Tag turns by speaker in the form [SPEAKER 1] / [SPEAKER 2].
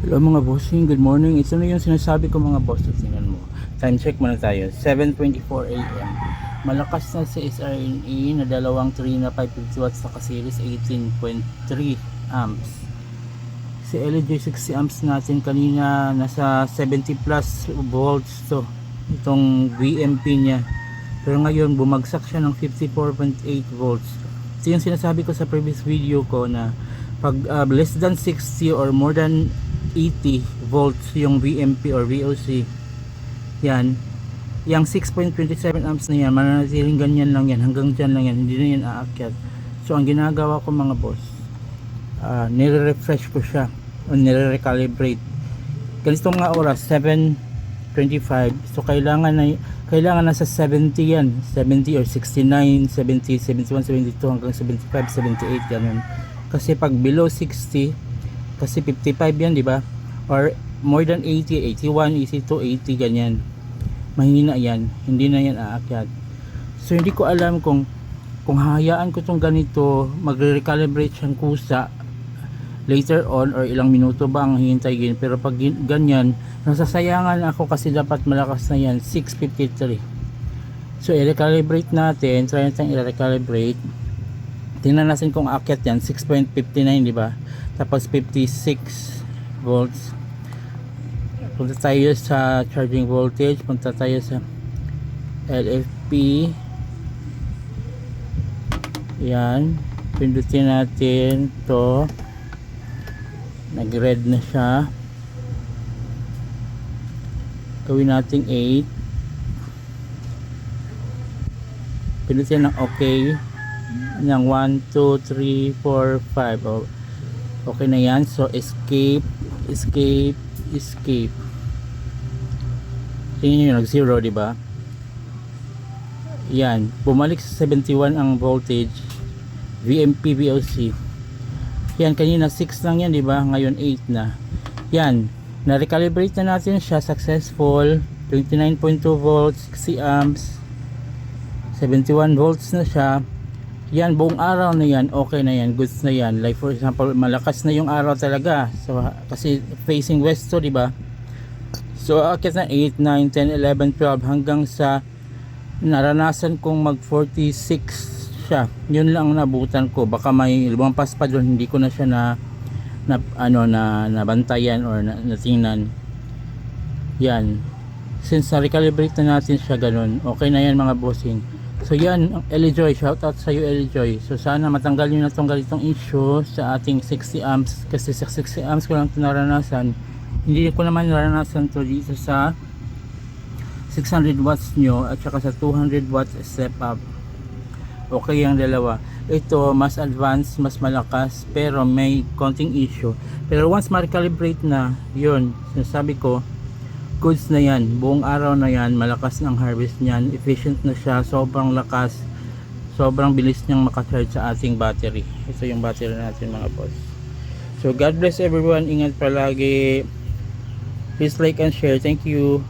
[SPEAKER 1] Hello mga bossing, good morning. Ito na yung sinasabi ko mga boss. Tingnan mo. Time check muna tayo. 7:24 AM. Malakas na si SRNA na dalawang 3 na 550 watts na series 18.3 amps. Si LG 60 amps natin kanina nasa 70 plus volts to. Itong VMP niya. Pero ngayon bumagsak siya ng 54.8 volts. Ito yung sinasabi ko sa previous video ko na pag less than 60 or more than 80 volts yung VMP or VOC, yan, yung 6.27 amps na yan, mananatiling ganyan lang yan, hanggang dyan lang yan, hindi na yan aakyat. So ang ginagawa ko mga boss, nire-refresh ko siya o nire-recalibrate. Ganito nga oras 7:25, so kailangan nasa 70 yan, 70 or 69, 70, 71, 72 hanggang 75, 78 ganun. Kasi pag below 60, kasi 55 yan, di ba? Or more than 80, 81, 82, 80 ganyan. Mahina yan, hindi na yan aakyat. So hindi ko alam kung hahayaan ko tong ganito, magre-recalibrate siyang kusa later on or ilang minuto ba ang hihintayin. Pero pag ganyan, nasasayangan ako kasi dapat malakas na yan, 653. So i-recalibrate natin, try natin i-recalibrate. Tingnan natin kung aakyat yan, 6.59, di ba? Tapos 56 volts. Punta tayo sa charging voltage, punta tayo sa LFP. Yan, pindutin natin to. Nag red na siya. Gawin natin 8. Pindutin ng okay ng 1, 2, 3, 4, 5. Oh, okay na yan. So escape. Tingnan nyo, nag 0, diba? Yan, bumalik sa 71 ang voltage. VMP VOC. Yan, kanina 6 lang yan, diba? Ngayon 8 na. Yan, na-recalibrate na natin siya. Successful. 29.2 volts, 60 amps, 71 volts na siya. Yan, buong araw na yan, okay na yan, goods na yan. Like for example, malakas na yung araw talaga. So, kasi facing west to, diba? So, akit na 8, 9, 10, 11, 12 hanggang sa naranasan kong mag 46 siya. Yun lang ang nabutan ko. Baka may lumampas pa doon, hindi ko na siya nabantayan or natingnan. Yan. Since na-recalibrate na natin siya ganun, okay na yan mga bossing. So yan, Elijoy, shout out sa iyo Elijoy. So sana matanggal nyo na itong ganitong issue sa ating 60 amps. Kasi sa 60 amps ko lang ito naranasan. Hindi ko naman naranasan to dito sa 600 watts nyo at saka sa 200 watts step up. Okay yung dalawa. Ito mas advanced, mas malakas, pero may konting issue. Pero once ma-recalibrate na, yun, sinasabi ko, goods na yan, buong araw na yan, malakas ng harvest niyan, efficient na siya, sobrang lakas, sobrang bilis niyang makacharge sa ating battery. Ito yung battery natin mga boss. So God bless everyone, ingat palagi, please like and share, thank you.